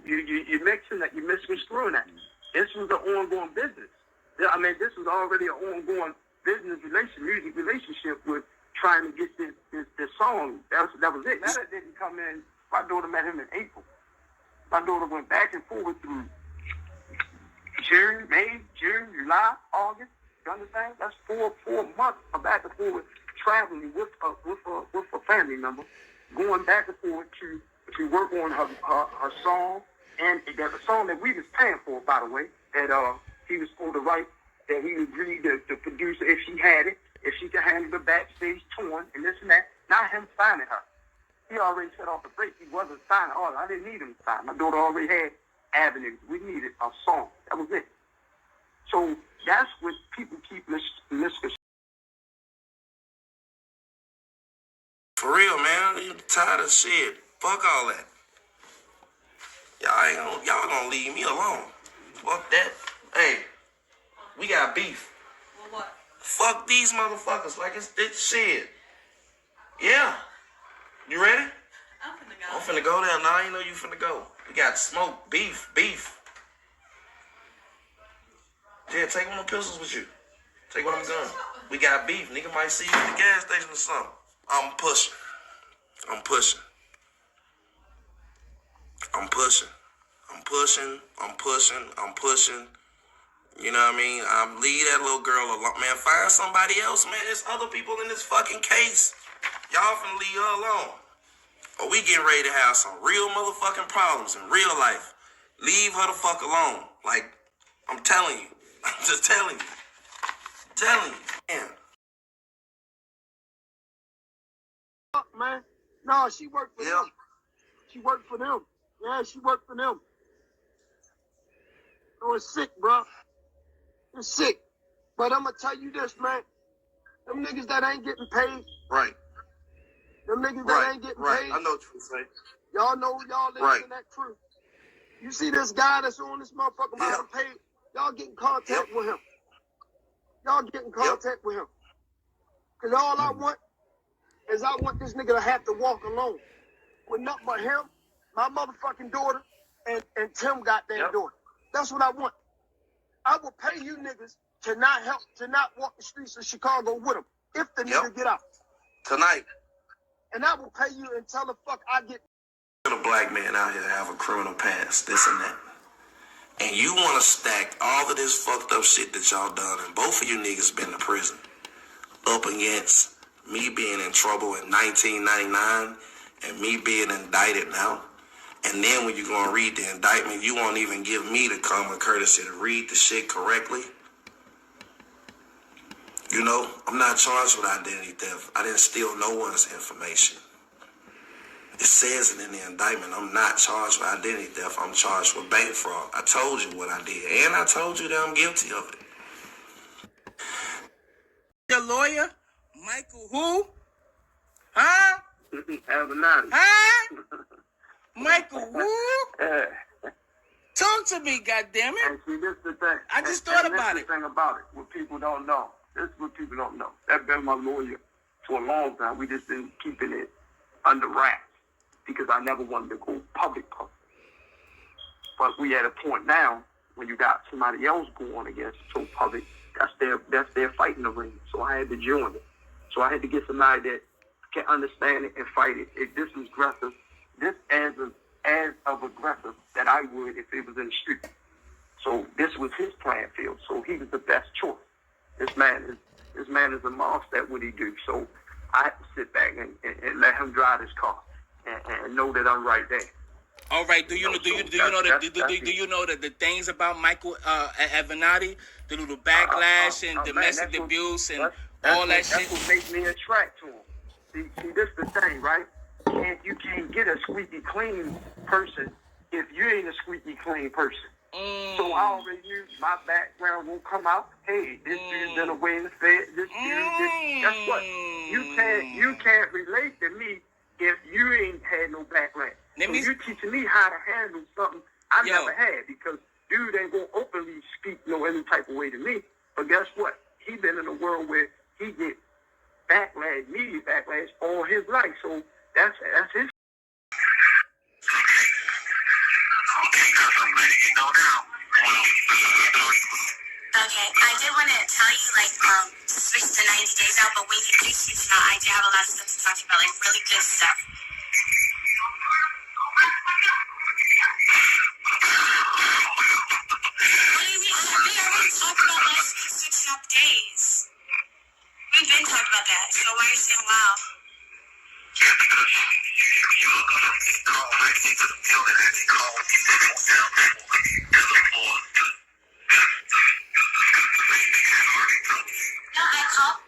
You're mixing that. You're misconstruing that. This was an ongoing business. I mean, this was already an ongoing business music relationship with trying to get this song. That was it. That didn't come in. My daughter met him in April. My daughter went back and forth through June, May, June, July, August. You understand? That's 4 months of back and forth traveling with a family member, going back and forth to work on her song, and there's a song that we was paying for, by the way, that he was supposed to write, that he agreed to produce if she had it, if she could handle the backstage touring and this and that. Not him signing her. He already set off the break. He wasn't signing. Oh, I didn't need him to sign. My daughter already had avenues. We needed a song. That was it. So that's what people keep misconstruing. For real, man. I'm tired of shit. Fuck all that. Y'all gonna leave me alone. Fuck that. Hey, we got beef. Well, what? Fuck these motherfuckers like it's shit. Yeah. You ready? I'm finna go there. Now you know you finna go. We got smoke, beef. Yeah, take one of them pistols with you. Take one of them guns. We got beef. Nigga might see you at the gas station or something. I'm pushing. You know what I mean? Leave that little girl alone. Man, find somebody else, man. There's other people in this fucking case. Y'all finna leave her alone. Or we getting ready to have some real motherfucking problems in real life. Leave her the fuck alone. Like, I'm telling you. I'm just telling you. Man. Man, no, she worked for them. She worked for them. Yeah, she worked for them. Oh, it's sick, bro. It's sick. But I'm going to tell you this, man. Them niggas that ain't getting paid. Right. Them niggas that ain't getting paid. I know what you're saying. Y'all know y'all live in that crew. You see this guy that's on this motherfucker about paid. Y'all get in contact with him. Y'all get in contact with him. Because all I want is I want this nigga to have to walk alone. With nothing but him, my motherfucking daughter, and Tim goddamn daughter. That's what I want. I will pay you niggas to not walk the streets of Chicago with him. If the nigga get out. Tonight. And I will pay you until the fuck I get. A black man out here have a criminal past, this and that. And you want to stack all of this fucked up shit that y'all done, and both of you niggas been to prison, up against me being in trouble in 1999 and me being indicted now. And then when you gonna read the indictment, you won't even give me the common courtesy to read the shit correctly. You know, I'm not charged with identity theft. I didn't steal no one's information. It says it in the indictment. I'm not charged with identity theft. I'm charged with bank fraud. I told you what I did. And I told you that I'm guilty of it. The lawyer? Michael who? Huh? Avenatti. Huh? Michael who? Talk to me, goddammit. And see, this is the thing. I just thought about it. This is the thing about it. What people don't know. This is what people don't know. That's been my lawyer for a long time. We just been keeping it under wraps because I never wanted to go public. But we at a point now when you got somebody else going against so public, that's their fight in the ring. So I had to join it. So I had to get somebody that can understand it and fight it. If this is aggressive, this as of aggressive that I would if it was in the street. So this was his playing field. So he was the best choice. This man is a monster at what he do. So I have to sit back and let him drive his car and know that I'm right there. All right. Do you know that the things about Michael Avenatti, the little backlash and domestic abuse and all that shit? That's what makes me attract to him. See, this is the thing, right? You can't get a squeaky clean person if you ain't a squeaky clean person. So I already knew my background won't come out. Hey, this dude's been away in the Fed. This dude, guess what? You can't relate to me if you ain't had no background. So you teaching me how to handle something I never had because dude ain't gonna openly speak any type of way to me. But guess what? He been in a world where he get backlash, media backlash all his life. So that's his. letting you know now. Okay, I did want to tell you, like, to switch to 90 days out, but when you do switch it out, I do have a lot of stuff to talk to you about, like, really good stuff. What do you mean? We already talked about last week switching up days. We've been talking about that, so why are you saying wow? Yeah, because you look up and you call right into the building and you call me down to the floor. No, I called.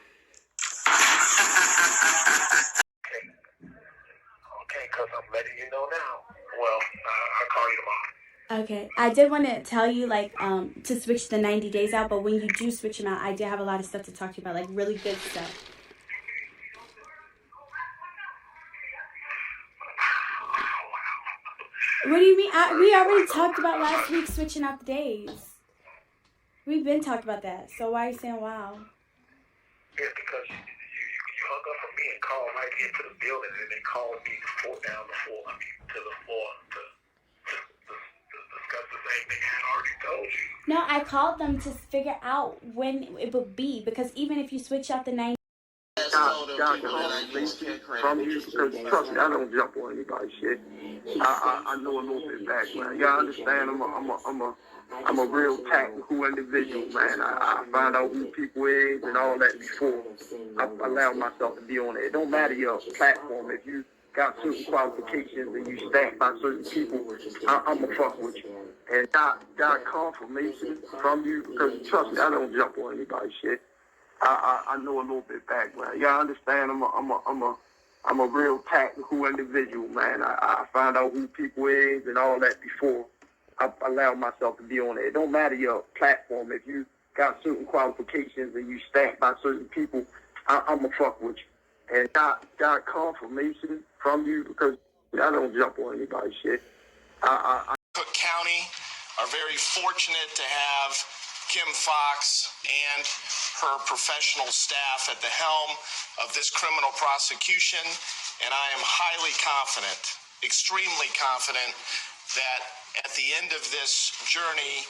Okay, because I'm letting you know now. Well, I'll call you tomorrow. Okay, I did want to tell you, like, to switch the 90 days out, but when you do switch them out, I do have a lot of stuff to talk to you about, like, really good stuff. What do you mean? We already talked about last week switching out the days. We've been talking about that, so why are you saying wow? Yeah, because you hung up on me and called right into the building, and they called me down the floor, to the floor to discuss the same thing I had already told you. No, I called them to figure out when it would be, because even if you switch out the 90... From you, because trust me, I don't jump on anybody's shit. I know a little bit background. Y'all understand? I'm a real tactical individual, man. I find out who people is and all that before I allow myself to be on it. It don't matter your platform. If you got certain qualifications and you stacked by certain people, I'm going to fuck with you. And got confirmation from you, because trust me, I don't jump on anybody's shit. I know a little bit background. Y'all understand? I'm a real tactical individual, man. I find out who people is and all that before I allow myself to be on it. It don't matter your platform. If you got certain qualifications and you stacked by certain people, I'm gonna fuck with you. And got confirmation from you, because I don't jump on anybody's shit. Cook County are very fortunate to have Kim Fox and her professional staff at the helm of this criminal prosecution, and I am highly confident, extremely confident, that at the end of this journey,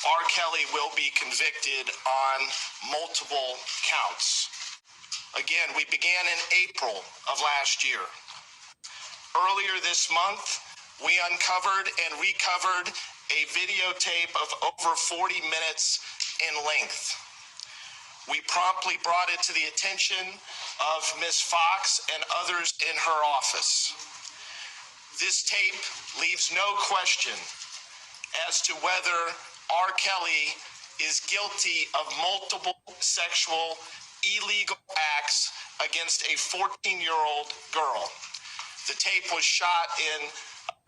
Rkelly will be convicted on multiple counts. Again, we began in April of last year. Earlier this month, we uncovered and recovered a videotape of over 40 minutes in length. We promptly brought it to the attention of Ms. Fox and others in her office. This tape leaves no question as to whether Rkelly is guilty of multiple sexual illegal acts against a 14-year-old girl. The tape was shot in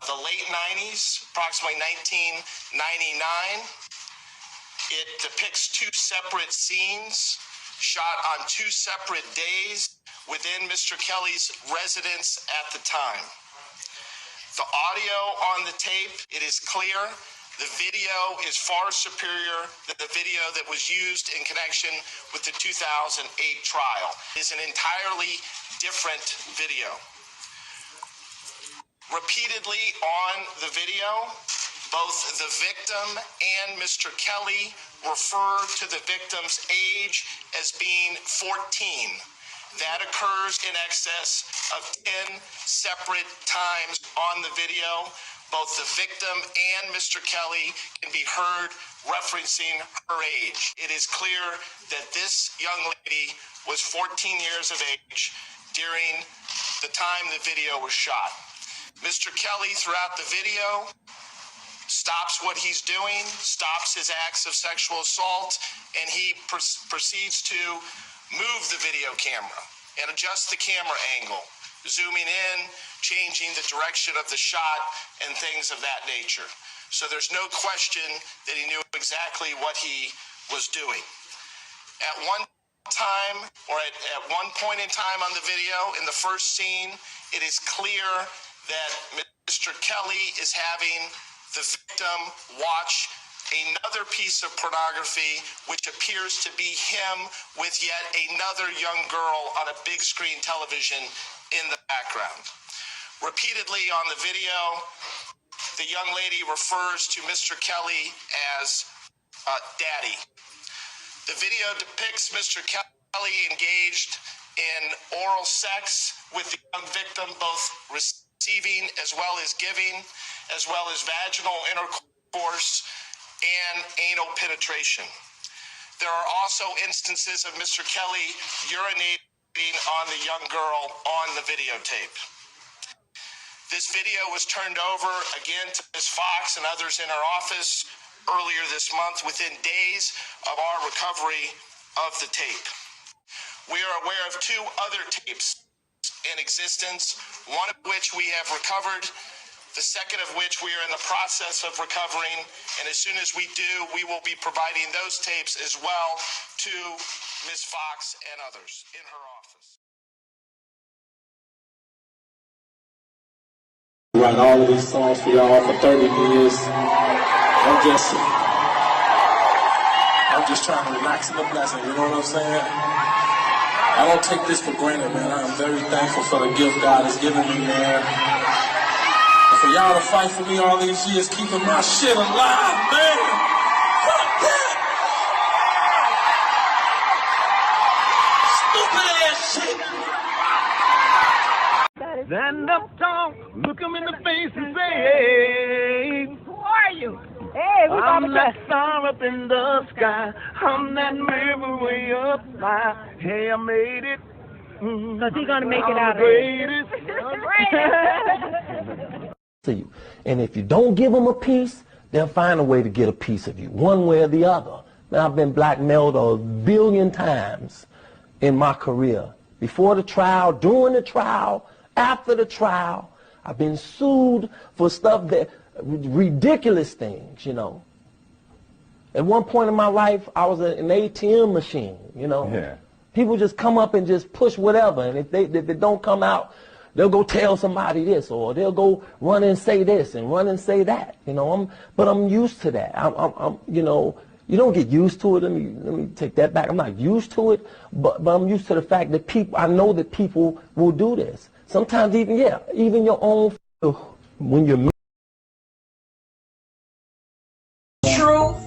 the late 90s, approximately 1999. It depicts two separate scenes shot on two separate days within Mr. Kelly's residence at the time. The audio on the tape, it is clear. The video is far superior than the video that was used in connection with the 2008 trial. It is an entirely different video. Repeatedly on the video, both the victim and Mr. Kelly refer to the victim's age as being 14. That occurs in excess of 10 separate times on the video. Both the victim and Mr. Kelly can be heard referencing her age. It is clear that this young lady was 14 years of age during the time the video was shot. Mr. Kelly, throughout the video, stops what he's doing, stops his acts of sexual assault, and he proceeds to move the video camera and adjust the camera angle, zooming in, changing the direction of the shot, and things of that nature. So there's no question that he knew exactly what he was doing. At one time, or at one point in time on the video, in the first scene, it is clear that Mr. Kelly is having the victim watch another piece of pornography, which appears to be him with yet another young girl on a big screen television in the background. Repeatedly on the video, the young lady refers to Mr. Kelly as Daddy. The video depicts Mr. Kelly engaged in oral sex with the young victim, both receiving as well as giving, as well as vaginal intercourse and anal penetration. There are also instances of Mr. Kelly urinating on the young girl on the videotape. This video was turned over again to Ms. Fox and others in her office earlier this month, within days of our recovery of the tape. We are aware of 2 other tapes in existence, one of which we have recovered, the second of which we are in the process of recovering, and as soon as we do, we will be providing those tapes as well to Ms. Fox and others in her office. Write all of these songs for y'all for 30 years. I'm just trying to relax in the blessing, you know what I'm saying? I don't take this for granted, man. I am very thankful for the gift God has given me, man. And for y'all to fight for me all these years, keeping my shit alive, man. Fuck that! Stupid ass shit! Stand up tall, look him in the face and say, hey, who are you? Hey, I'm that star up in the sky. I'm that river way up high. Hey, I made it. Because he's going to make it out of it. To you. And if you don't give them a piece, they'll find a way to get a piece of you, one way or the other. Man, I've been blackmailed 1 billion times in my career. Before the trial, during the trial, after the trial. I've been sued for stuff that, ridiculous things, you know. At one point in my life, I was an ATM machine, you know. Yeah. People just come up and just push whatever, and if it don't come out, they'll go tell somebody this, or they'll go run and say this and run and say that, you know. But I'm used to that. I'm you know, you don't get used to it. Let me take that back. I'm not used to it, but I'm used to the fact that people, I know that people will do this. Sometimes even your own, when you're truth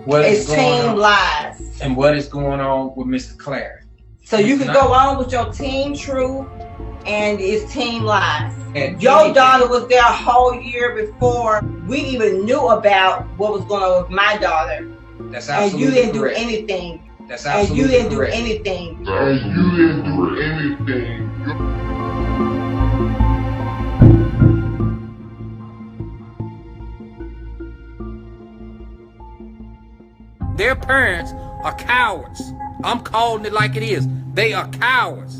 what is team lies. And what is going on with Mr. Clary. So you can go on with your team truth and it's team lies. And your daughter was there a whole year before we even knew about what was going on with my daughter. That's absolutely and you didn't correct. do anything. That's absolutely and you didn't correct. do anything. And you didn't do anything. Their parents are cowards. I'm calling it like it is. They are cowards.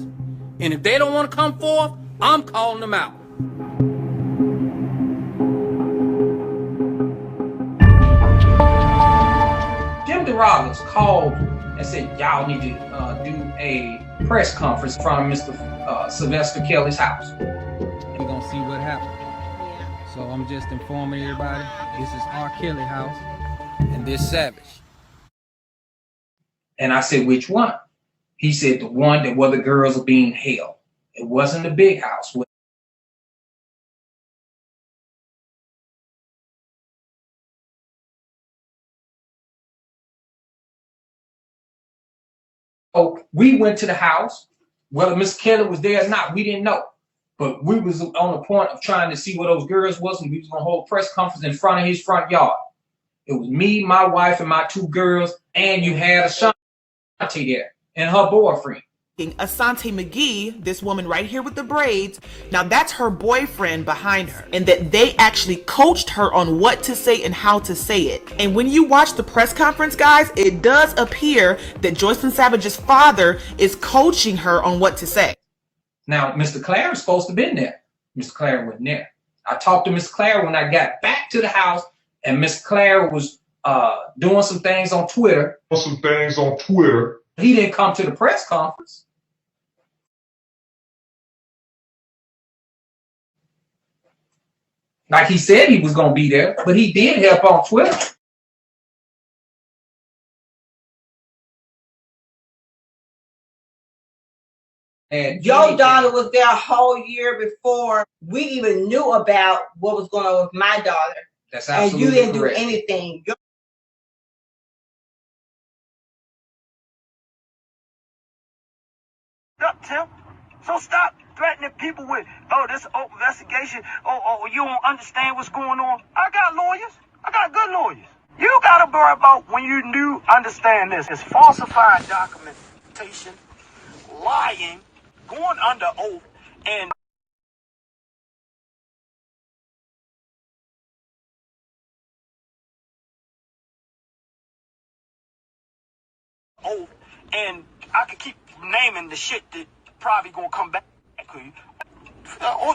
And if they don't want to come forth, I'm calling them out. Jim DeRogatis called and said, y'all need to do a press conference in front of Mr. Sylvester Kelly's house. We're going to see what happens. Yeah. So I'm just informing everybody, this is Rkelly house and this Savage. And I said, which one? He said, the one that where the girls are being held. It wasn't the big house. So we went to the house. Whether Miss Kelly was there or not, we didn't know. But we was on the point of trying to see where those girls was, and we was going to hold a press conference in front of his front yard. It was me, my wife, and my 2 girls, and you had Ashanti there and her boyfriend. Asante McGee, this woman right here with the braids, now that's her boyfriend behind her, and that they actually coached her on what to say and how to say it. And when you watch the press conference, guys, it does appear that Joycelyn Savage's father is coaching her on what to say. Now, Mr. Clary was supposed to have been there. Mr. Clary wasn't there. I talked to Mr. Clary when I got back to the house, and Mr. Clary was doing some things on Twitter. He didn't come to the press conference. Like he said he was going to be there, but he did help on Twitter. Your daughter was there a whole year before we even knew about what was going on with my daughter. That's absolutely and you didn't correct. do anything. Up, Tim. So stop threatening people with, oh, this open investigation. Oh, you don't understand what's going on. I got lawyers. I got good lawyers. You got to worry about when you do understand this. It's falsifying documentation, lying, going under oath, and I could keep naming the shit that probably gonna come back to you.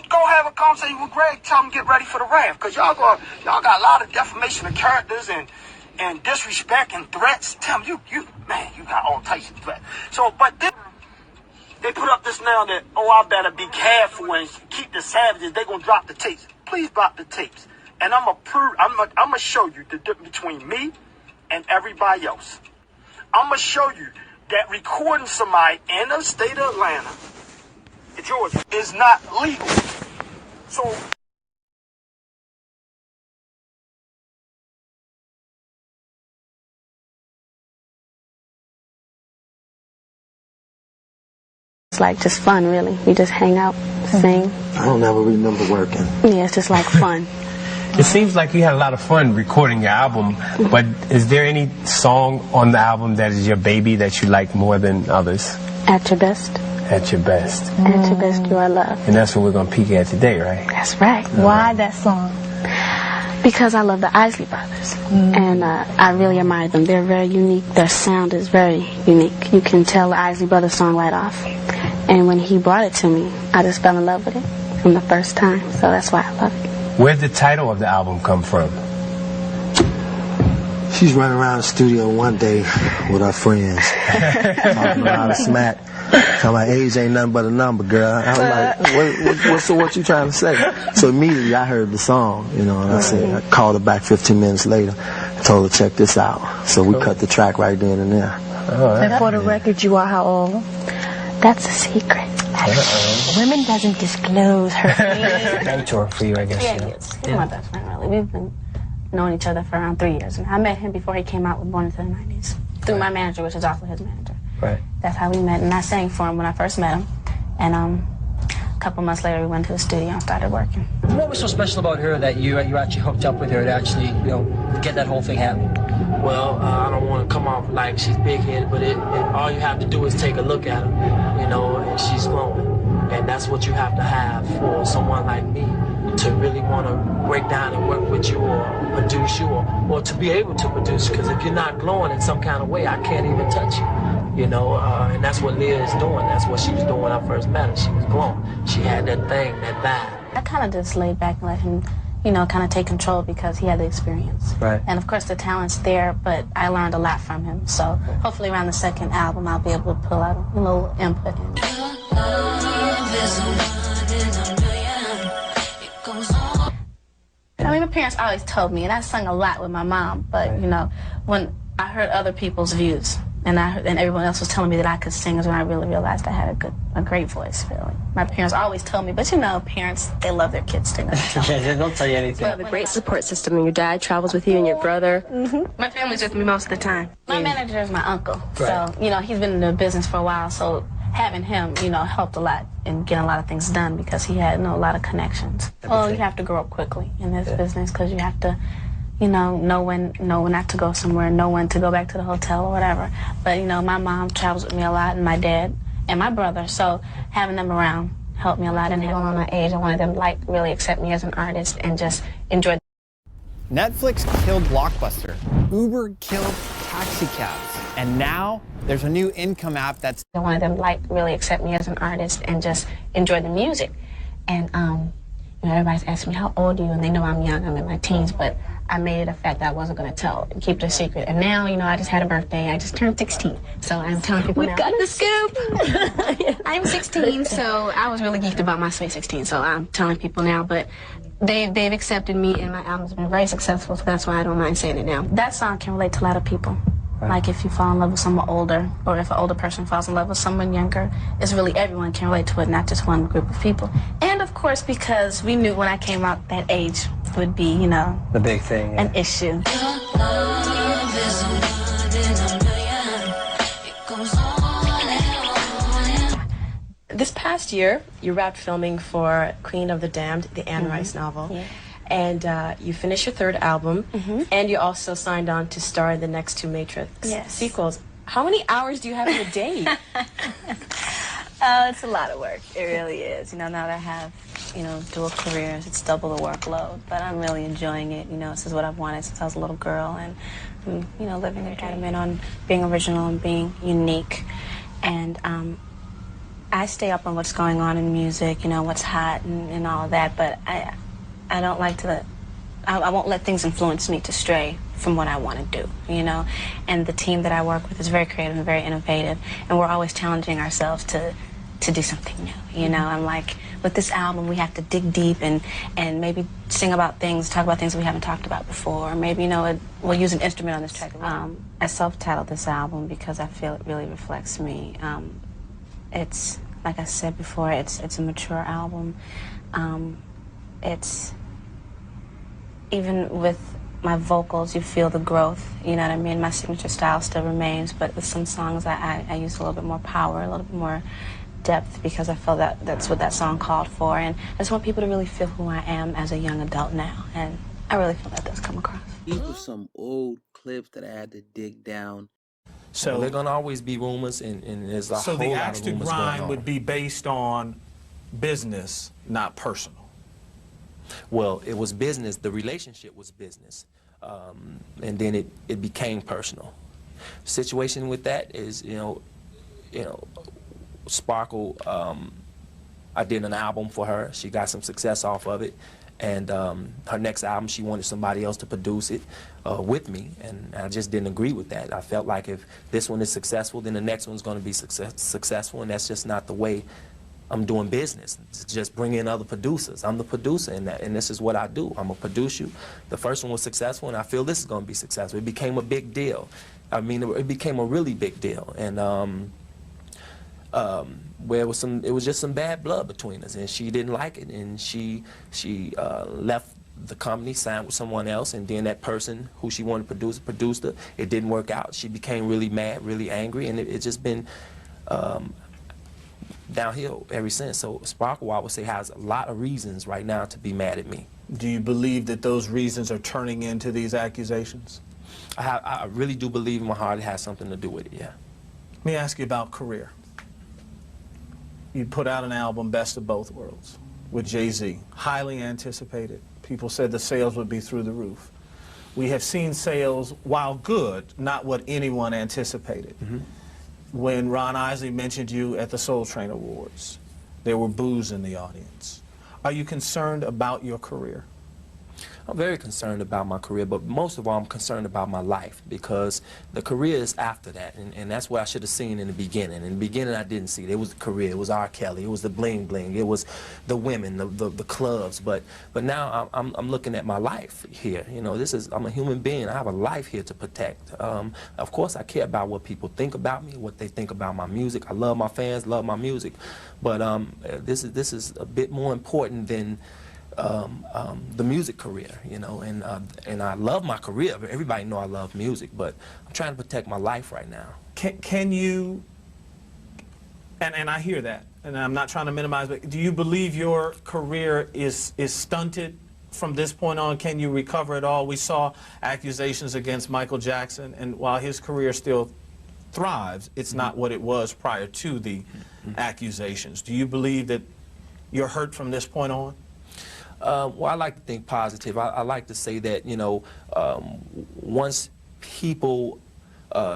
Go have a conversation with Greg. Tell him get ready for the raft, cause y'all got a lot of defamation of characters and disrespect and threats. Tell him you got all types of threats. So, but then they put up this now that I better be careful and keep the savages. They gonna drop the tapes. Please drop the tapes, and I'm gonna show you the difference between me and everybody else. I'm gonna show you that recording somebody in the state of Atlanta, Georgia, is not legal. So it's like just fun, really. We just hang out, sing. I don't ever remember working. Yeah, it's just like fun. It seems like you had a lot of fun recording your album, but is there any song on the album that is your baby that you like more than others? At Your Best. At Your Best. At Your Best, You Are Loved. And that's what we're going to peek at today, right? That's right. Why that song? Because I love the Isley Brothers, and I really admire them. They're very unique. Their sound is very unique. You can tell the Isley Brothers song right off. And when he brought it to me, I just fell in love with it from the first time, so that's why I love it. Where'd the title of the album come from? She's running around the studio one day with her friends, talking a lot of smack. Talking about age ain't nothing but a number, girl. I'm like, what you trying to say? So immediately I heard the song, and I called her back 15 minutes later, told her check this out. So we cut the track right then and there. And for the record, you are how old? That's a secret. Women doesn't disclose her age. Mentor for you, I guess. Yeah, he is. He's my best friend, really. We've been knowing each other for around 3 years. And I met him before he came out with Born into the 90s. Through my manager, which is also his manager. Right. That's how we met. And I sang for him when I first met him. And a couple months later, we went to the studio and started working. What was so special about her that you actually hooked up with her to actually, get that whole thing happening? Well, I don't want to come off like she's big-headed, but all you have to do is take a look at her, and she's glowing. And that's what you have to have for someone like me to really want to break down and work with you or produce you or to be able to produce. Because if you're not glowing in some kind of way, I can't even touch you. And that's what Leah is doing. That's what she was doing when I first met her. She was glowing. She had that thing, that vibe. I kind of just laid back and let him, kind of take control because he had the experience. Right. And of course the talent's there, but I learned a lot from him. So hopefully around the second album, I'll be able to pull out a little input. My parents always told me, and I sung a lot with my mom, but when I heard other people's views, and everyone else was telling me that I could sing, is when I really realized I had a great voice. Really, my parents always told me, but parents, they love their kids too. They don't tell you anything. You have a great support system, and your dad travels with you and your brother. My family's with me most of the time. My manager is my uncle, so he's been in the business for a while, so having him, helped a lot in getting a lot of things done because he had a lot of connections. Well, you have to grow up quickly in this business because you have to, know when not to go somewhere, know when to go back to the hotel or whatever. But, my mom travels with me a lot, and my dad and my brother, so having them around helped me a lot. And going on my age, I wanted them to really accept me as an artist and just enjoy. Netflix killed Blockbuster. Uber killed taxi cabs. And now there's a new income app that's... I wanted them to really accept me as an artist and just enjoy the music. And, everybody's asking me, how old are you? And they know I'm young, I'm in my teens, but I made it a fact that I wasn't going to tell and keep it a secret. And now, I just had a birthday. I just turned 16. So I'm telling people now. We've got the scoop. I'm 16, so I was really geeked about my sweet 16, so I'm telling people now. But they've accepted me, and my album's been very successful, so that's why I don't mind saying it now. That song can relate to a lot of people. Like if you fall in love with someone older, or if an older person falls in love with someone younger, it's really everyone can relate to it, not just one group of people. And of course, because we knew when I came out that age would be, you know, the big thing, an issue. This past year, you wrapped filming for Queen of the Damned, the Anne Rice novel. Yeah. And you finished your third album, and you also signed on to star in the next 2 Matrix sequels. How many hours do you have in a day? Oh, it's a lot of work. It really is. You know, now that I have, you know, dual careers, it's double the workload. But I'm really enjoying it. You know, this is what I've wanted since I was a little girl. And, you know, living a dream on being original and being unique. And I stay up on what's going on in music, you know, what's hot and all of that. But I don't like to, I won't let things influence me to stray from what I want to do, you know? And the team that I work with is very creative and very innovative, and we're always challenging ourselves to do something new, you know? I'm like, with this album, we have to dig deep and maybe sing about things, talk about things we haven't talked about before, or maybe, you know, we'll use an instrument on this track. I self-titled this album because I feel it really reflects me. It's, like I said before, it's a mature album. It's, even with my vocals, you feel the growth, you know what I mean? My signature style still remains, but with some songs I use a little bit more power, a little bit more depth, because I feel that that's what that song called for. And I just want people to really feel who I am as a young adult now, and I really feel that does come across. These were some old clips that I had to dig down. So Well, there are gonna always be rumors, and there's a So whole the lot Axe of to rumors going Grind on. would be based on business, not personal. Well, it was business. The relationship was business, and then it became personal. Situation with that is, you know, Sparkle. I did an album for her. She got some success off of it, and her next album, she wanted somebody else to produce it with me, and I just didn't agree with that. I felt like if this one is successful, then the next one's going to be successful, and that's just not the way I'm doing business. It's just bring in other producers. I'm the producer in that, and this is what I do. I'm gonna produce you. The first one was successful, and I feel this is gonna be successful. It became a big deal. I mean, it became a really big deal, and where it was just some bad blood between us, and she didn't like it, and she left the company, signed with someone else, and then that person who she wanted to produce produced her. It didn't work out. She became really mad, really angry, and it's just been downhill ever since. So Sparkle, I would say, has a lot of reasons right now to be mad at me. Do you believe that those reasons are turning into these accusations? I really do believe in my heart it has something to do with it, yeah. Let me ask you about career. You put out an album, Best of Both Worlds, with Jay-Z. Highly anticipated. People said the sales would be through the roof. We have seen sales, while good, not what anyone anticipated. When Ron Isley mentioned you at the Soul Train Awards, there were boos in the audience. Are you concerned about your career? I'm very concerned about my career, but most of all, I'm concerned about my life, because the career is after that, and that's what I should have seen in the beginning. In the beginning, I didn't see it. It was the career. It was Rkelly. It was the bling bling. It was the women, the clubs. But now I'm looking at my life here. You know, I'm a human being. I have a life here to protect. Of course, I care about what people think about me, what they think about my music. I love my fans, love my music, but this is a bit more important than the music career, you know, and I love my career. Everybody know I love music, but I'm trying to protect my life right now. Can you, and I hear that, and I'm not trying to minimize, but do you believe your career is stunted from this point on? Can you recover it all? We saw accusations against Michael Jackson, and while his career still thrives, it's not what it was prior to the accusations. Do you believe that you're hurt from this point on? Well, I like to think positive. I like to say that, you know, once people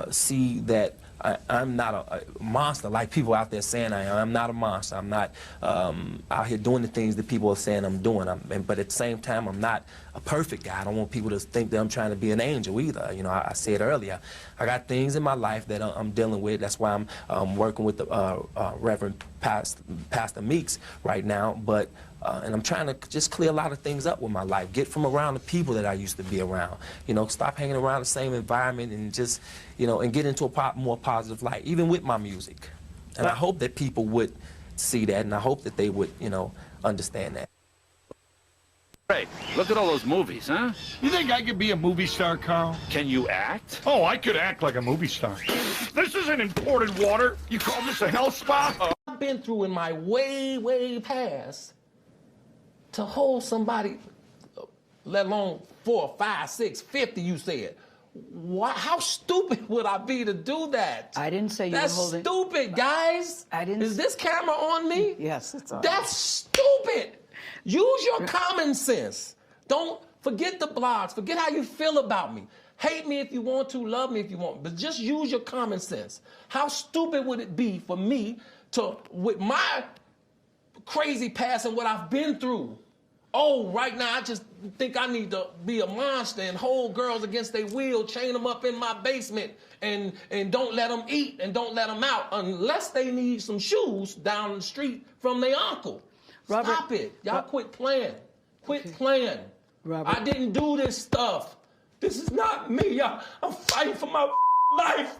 see that I'm not a monster like people out there saying I am. I'm not a monster. I'm not out here doing the things that people are saying I'm doing. But at the same time, I'm not a perfect guy. I don't want people to think that I'm trying to be an angel either. You know, I said earlier, I got things in my life that I'm dealing with. That's why I'm working with the Reverend Pastor Meeks right now. But And I'm trying to just clear a lot of things up with my life. Get from around the people that I used to be around. You know, stop hanging around the same environment and just, you know, and get into a more positive light, even with my music. And I hope that people would see that, and I hope that they would, you know, understand that. Hey, look at all those movies, huh? You think I could be a movie star, Carl? Can you act? Oh, I could act like a movie star. This isn't imported water. You call this a health spa? I've been through in my way past to hold somebody, let alone 4, 5, 6, 50, you said. How stupid would I be to do that? I didn't say you were holding... That's stupid, guys. I didn't... Is this camera on me? Yes, it's on. That's stupid. Use your common sense. Don't forget the blogs. Forget how you feel about me. Hate me if you want to, love me if you want, but just use your common sense. How stupid would it be for me to, with my crazy past and what I've been through, oh, right now I just think I need to be a monster and hold girls against their will, chain them up in my basement, and don't let them eat and don't let them out unless they need some shoes down the street from their uncle. Robert, stop it. Y'all quit playing. Quit playing. Robert. I didn't do this stuff. This is not me. I'm fighting for my life.